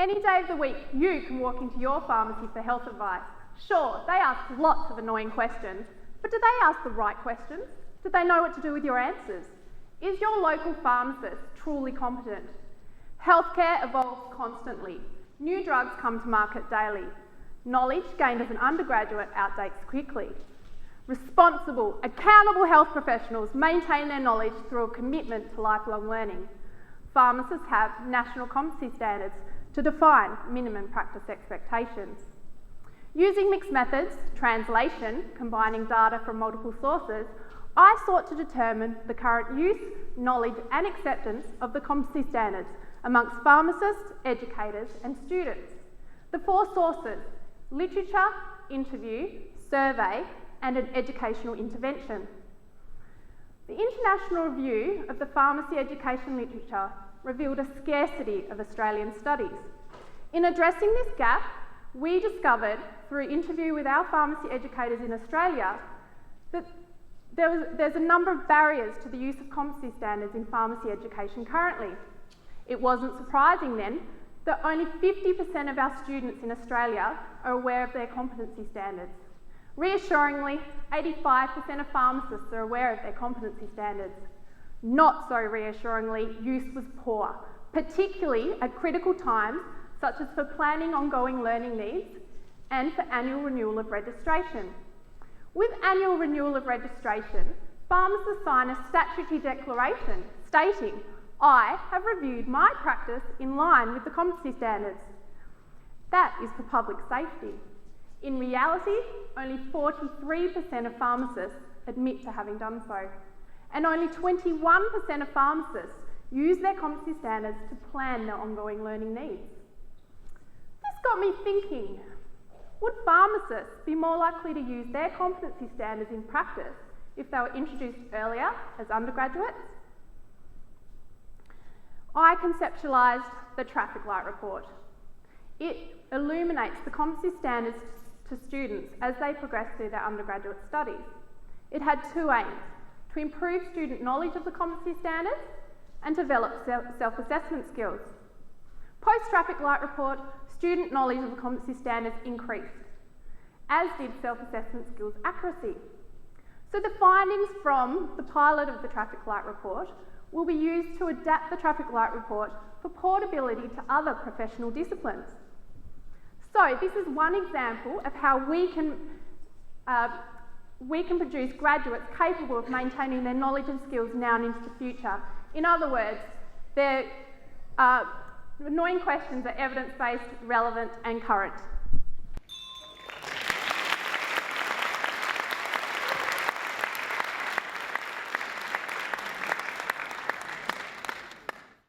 Any day of the week, you can walk into your pharmacy for health advice. Sure, they ask lots of annoying questions, but do they ask the right questions? Do they know what to do with your answers? Is your local pharmacist truly competent? Healthcare evolves constantly. New drugs come to market daily. Knowledge gained as an undergraduate outdates quickly. Responsible, accountable health professionals maintain their knowledge through a commitment to lifelong learning. Pharmacists have national competency standards to define minimum practice expectations. Using mixed methods, translation, combining data from multiple sources, I sought to determine the current use, knowledge and acceptance of the competency standards amongst pharmacists, educators and students. The 4 sources: literature, interview, survey and an educational intervention. The International Review of the Pharmacy Education Literature revealed a scarcity of Australian studies. In addressing this gap, we discovered through interview with our pharmacy educators in Australia that there's a number of barriers to the use of competency standards in pharmacy education currently. It wasn't surprising then that only 50% of our students in Australia are aware of their competency standards. Reassuringly, 85% of pharmacists are aware of their competency standards. Not so reassuringly, use was poor, particularly at critical times such as for planning ongoing learning needs and for annual renewal of registration. With annual renewal of registration, pharmacists sign a statutory declaration stating, "I have reviewed my practice in line with the competency standards." That is for public safety. In reality, only 43% of pharmacists admit to having done so, and only 21% of pharmacists use their competency standards to plan their ongoing learning needs. This got me thinking, would pharmacists be more likely to use their competency standards in practice if they were introduced earlier as undergraduates? I conceptualised the traffic light report. It illuminates the competency standards to students as they progress through their undergraduate studies. It had 2 aims: to improve student knowledge of the competency standards and develop self-assessment skills. Post-traffic light report, student knowledge of the competency standards increased, as did self-assessment skills accuracy. So the findings from the pilot of the traffic light report will be used to adapt the traffic light report for portability to other professional disciplines. So this is one example of how we can produce graduates capable of maintaining their knowledge and skills now and into the future. In other words, their annoying questions are evidence-based, relevant and current.